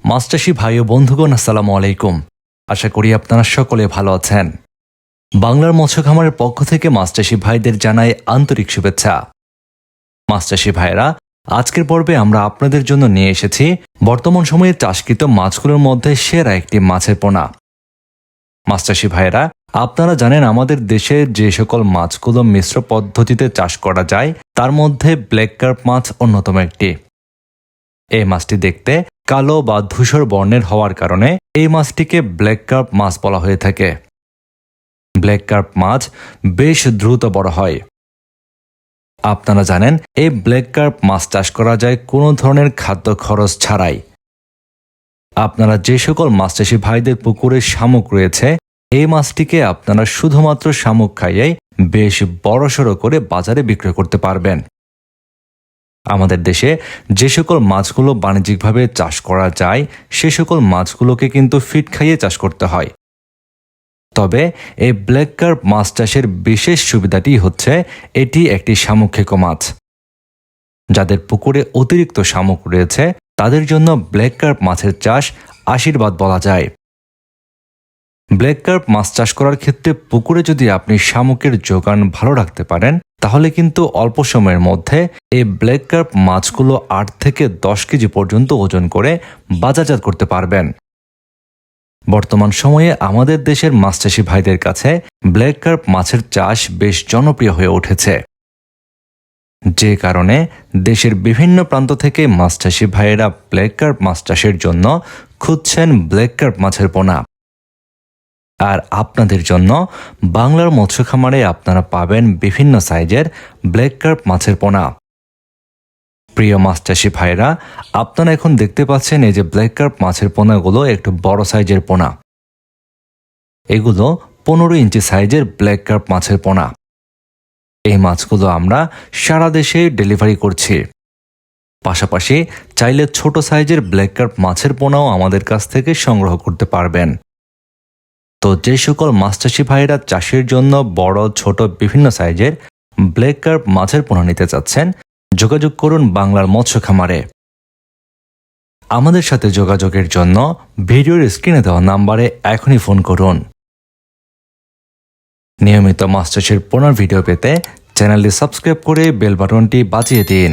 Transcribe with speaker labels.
Speaker 1: মাছচাষী ভাই ও বন্ধুগণ, আসসালামু আলাইকুম। আশা করি আপনারা সকলে ভালো আছেন। বাংলার মৎস্য খামারের পক্ষ থেকে মাছচাষী ভাইদের জানাই আন্তরিক শুভেচ্ছা। মাছচাষী ভাইরা, আজকের পর্বে আমরা আপনাদের জন্য নিয়ে এসেছি বর্তমান সময়ে চাষকৃত মাছগুলোর মধ্যে সেরা একটি মাছের পোনা। মাছচাষী ভাইরা, আপনারা জানেন আমাদের দেশে যে সকল মাছগুলো মিশ্র পদ্ধতিতে চাষ করা যায় তার মধ্যে ব্ল্যাক কার্প মাছ অন্যতম একটি। এই মাছটি দেখতে কালো বা ধূসর বর্ণের হওয়ার কারণে এই মাছটিকে ব্ল্যাক কার্প মাছ বলা হয়ে থাকে। ব্ল্যাক কার্প মাছ বেশ দ্রুত বড় হয়। আপনারা জানেন এই ব্ল্যাক কার্প মাছ চাষ করা যায় কোনো ধরনের খাদ্য খরচ ছাড়াই। আপনারা যে সকল মাছচাষী ভাইদের পুকুরে শামুক রয়েছে, এই মাছটিকে আপনারা শুধুমাত্র শামুক খাইয়েই বেশ বড়সড় করে বাজারে বিক্রয় করতে পারবেন। আমাদের দেশে যে সকল মাছগুলো বাণিজ্যিকভাবে চাষ করা যায় সে সকল মাছগুলোকে কিন্তু ফিড খাইয়ে চাষ করতে হয়। তবে এই ব্ল্যাক কার্প মাছ চাষের বিশেষ সুবিধাটি হচ্ছে এটি একটি শামুক-খেকো মাছ। যাদের পুকুরে অতিরিক্ত শামুক রয়েছে তাদের জন্য ব্ল্যাক কার্প মাছের চাষ আশীর্বাদ বলা যায়। ব্ল্যাক কার্প মাছ চাষ করার ক্ষেত্রে পুকুরে যদি আপনি শামুকের যোগান ভালো রাখতে পারেন তাহলে কিন্তু অল্প সময়ের মধ্যে এই ব্ল্যাক কার্প মাছগুলো 8 থেকে 10 কেজি পর্যন্ত ওজন করে বাজারজাত করতে পারবেন। বর্তমান সময়ে আমাদের দেশের মাছচাষী ভাইদের কাছে ব্ল্যাক কার্প মাছের চাষ বেশ জনপ্রিয় হয়ে উঠেছে, যে কারণে দেশের বিভিন্ন প্রান্ত থেকে মাছচাষী ভাইয়েরা ব্ল্যাক কার্প মাছ চাষের জন্য খুঁজছেন ব্ল্যাক কার্প মাছের পোনা। আর আপনাদের জন্য বাংলার মৎস্য খামারে আপনারা পাবেন বিভিন্ন সাইজের ব্ল্যাক কার্প মাছের পোনা। প্রিয় মাছচাষী ভাইরা, আপনারা এখন দেখতে পাচ্ছেন এই যে ব্ল্যাক কার্প মাছের পোনাগুলো একটু বড় সাইজের পোনা। এগুলো 15 ইঞ্চি সাইজের ব্ল্যাক কার্প মাছের পোনা। এই মাছগুলো আমরা সারা দেশে ডেলিভারি করছি। পাশাপাশি চাইলে ছোট সাইজের ব্ল্যাক কার্প মাছের পোনাও আমাদের কাছ থেকে সংগ্রহ করতে পারবেন। তো যে সকল মাছচাষী ভাইরা চাষের জন্য বড় ছোট বিভিন্ন সাইজের ব্ল্যাক কার্প মাছের পোনা নিতে চাচ্ছেন, যোগাযোগ করুন বাংলার মৎস্য খামারে। আমাদের সাথে যোগাযোগের জন্য ভিডিওর স্ক্রিনে দেওয়া নাম্বারে এখনই ফোন করুন। নিয়মিত মাছ চাষের পোনার ভিডিও পেতে চ্যানেলটি সাবস্ক্রাইব করে বেল বাটনটি বাজিয়ে দিন।